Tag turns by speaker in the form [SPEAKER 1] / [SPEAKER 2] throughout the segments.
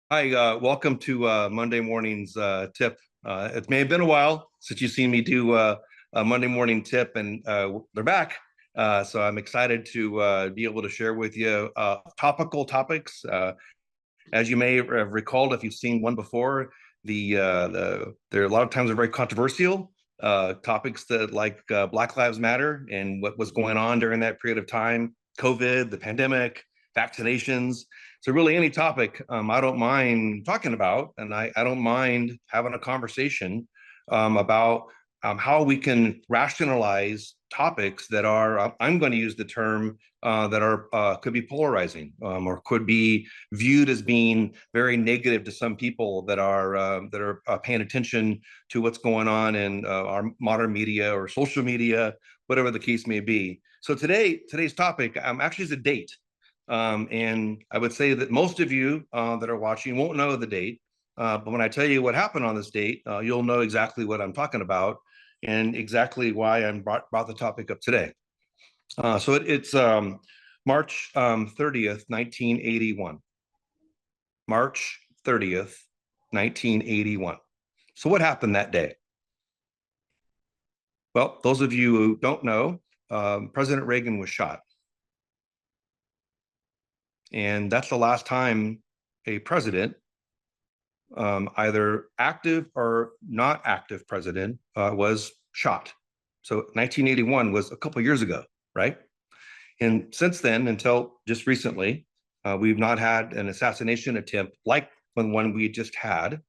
[SPEAKER 1] Hi, welcome to Monday morning's tip. It may have been a while since you've seen me do a Monday morning tip, and they're back. So I'm excited to be able to share with you topical topics. As you may have recalled, if you've seen one before, there are a lot of times are very controversial topics that like Black Lives Matter and what was going on during that period of time, COVID, the pandemic, vaccinations. So really any topic I don't mind talking about, and I don't mind having a conversation about how we can rationalize topics that are, I'm going to use the term that are could be polarizing or could be viewed as being very negative to some people that are paying attention to what's going on in our modern media or social media, whatever the case may be. So today's topic actually is a date. And I would say that most of you that are watching won't know the date. But when I tell you what happened on this date, you'll know exactly what I'm talking about and exactly why I brought the topic up today. It's March 30th, 1981. March 30th, 1981. So what happened that day? Well, those of you who don't know, President Reagan was shot. And that's the last time a president, either active or not active president, was shot. So 1981 was a couple years ago, right? And since then, until just recently, we've not had an assassination attempt like the one we just had.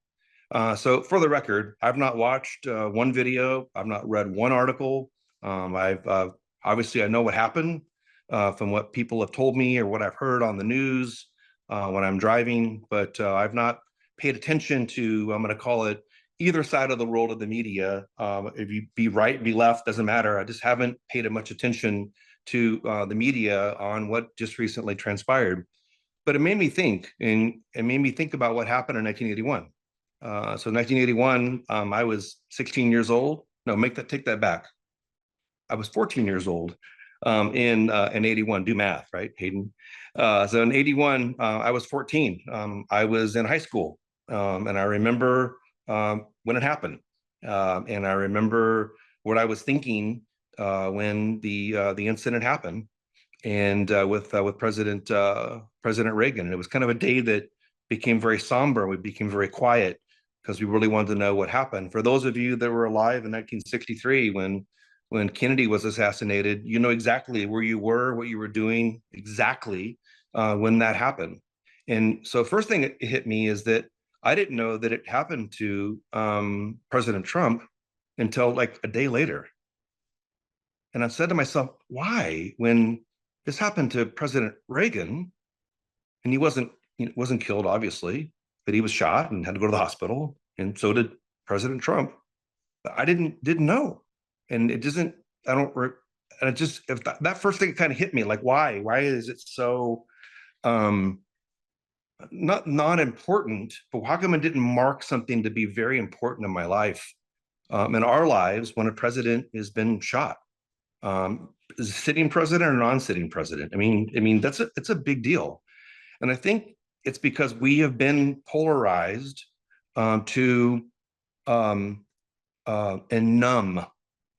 [SPEAKER 1] So for the record, I've not watched one video. I've not read one article. I've obviously I know what happened from what people have told me or what I've heard on the news when I'm driving, but I've not paid attention to, I'm going to call it either side of the world of the media. If you be right, be left, doesn't matter. I just haven't paid much attention to the media on what just recently transpired. But it made me think, and it made me think about what happened in 1981. So 1981, I was 16 years old. No, take that back. I was 14 years old in 81. Do math, right, Hayden? So in 81, I was 14. I was in high school, and I remember when it happened, and I remember what I was thinking when the incident happened, and with President Reagan. And it was kind of a day that became very somber. We became very quiet because we really wanted to know what happened. For those of you that were alive in 1963 when Kennedy was assassinated, you know exactly where you were, what you were doing, exactly when that happened. And so first thing that hit me is that I didn't know that it happened to President Trump until like a day later. And I said to myself, why? When this happened to President Reagan, and he wasn't killed, obviously, but he was shot and had to go to the hospital, and so did President Trump. I didn't know, and it doesn't. I don't. And it just if that first thing kind of hit me, like why? Why is it so um, not important? But how come it didn't mark something to be very important in my life, in our lives, when a president has been shot? Is a sitting president or non-sitting president? I mean it's a big deal, and I think it's because we have been polarized to and numb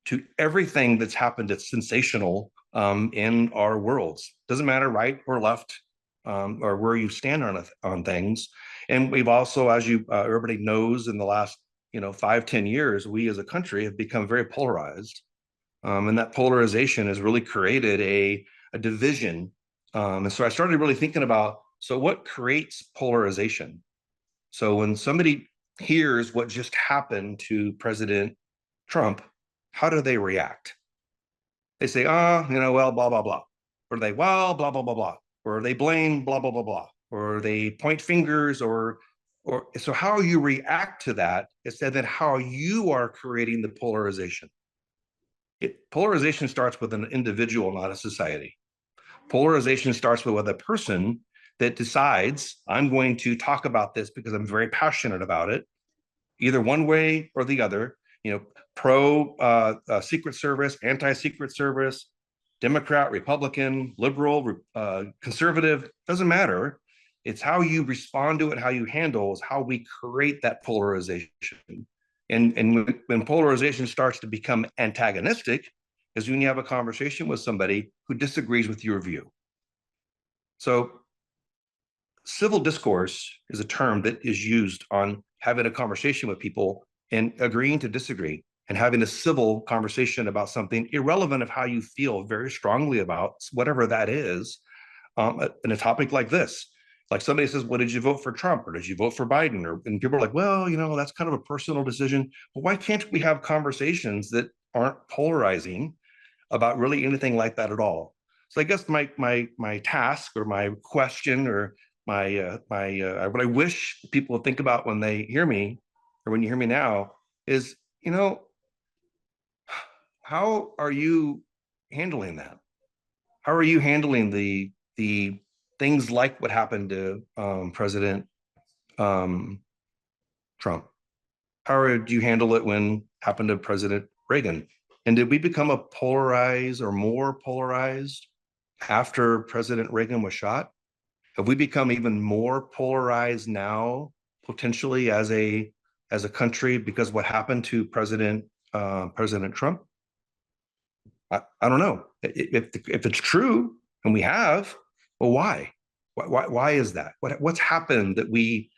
[SPEAKER 1] to everything that's happened that's sensational in our worlds. Doesn't matter right or left or where you stand on things. And we've also, as you everybody knows, in the last 5-10 years, we as a country have become very polarized, and that polarization has really created a division. And so I started really thinking about, so what creates polarization? So when somebody hears what just happened to President Trump, how do they react? They say, well, blah, blah, blah. Or they, well, blah, blah, blah, blah. Or they blame, blah, blah, blah, blah. Or they point fingers, or so how you react to that is then how you are creating the polarization. Polarization starts with an individual, not a society. Polarization starts with a person that decides, I'm going to talk about this because I'm very passionate about it, either one way or the other. Pro Secret Service, anti-Secret Service, Democrat, Republican, liberal, conservative, doesn't matter. It's how you respond to it, how you handle is how we create that polarization. And when polarization starts to become antagonistic, is when you have a conversation with somebody who disagrees with your view. So civil discourse is a term that is used on having a conversation with people and agreeing to disagree and having a civil conversation about something irrelevant of how you feel very strongly about whatever that is, in a topic like this. Like somebody says, well, did you vote for Trump or did you vote for Biden? And people are like, well, that's kind of a personal decision. Well, why can't we have conversations that aren't polarizing about really anything like that at all? So I guess my task or my question or what I wish people would think about when they hear me or when you hear me now is, how are you handling that? How are you handling the things like what happened to President um, Trump? How do you handle it when happened to President Reagan? And did we become a polarized or more polarized after President Reagan was shot? Have we become even more polarized now, potentially as a country because what happened to President Trump? I don't know if it's true, and we have. Well, why? Why is that? What's happened that we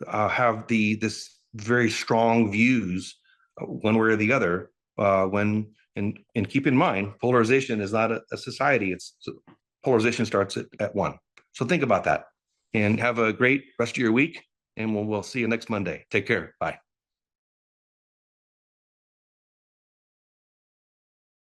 [SPEAKER 1] have this very strong views one way or the other? And keep in mind, polarization is not a society. It's polarization starts at one. So think about that, and have a great rest of your week. And we'll see you next Monday. Take care. Bye.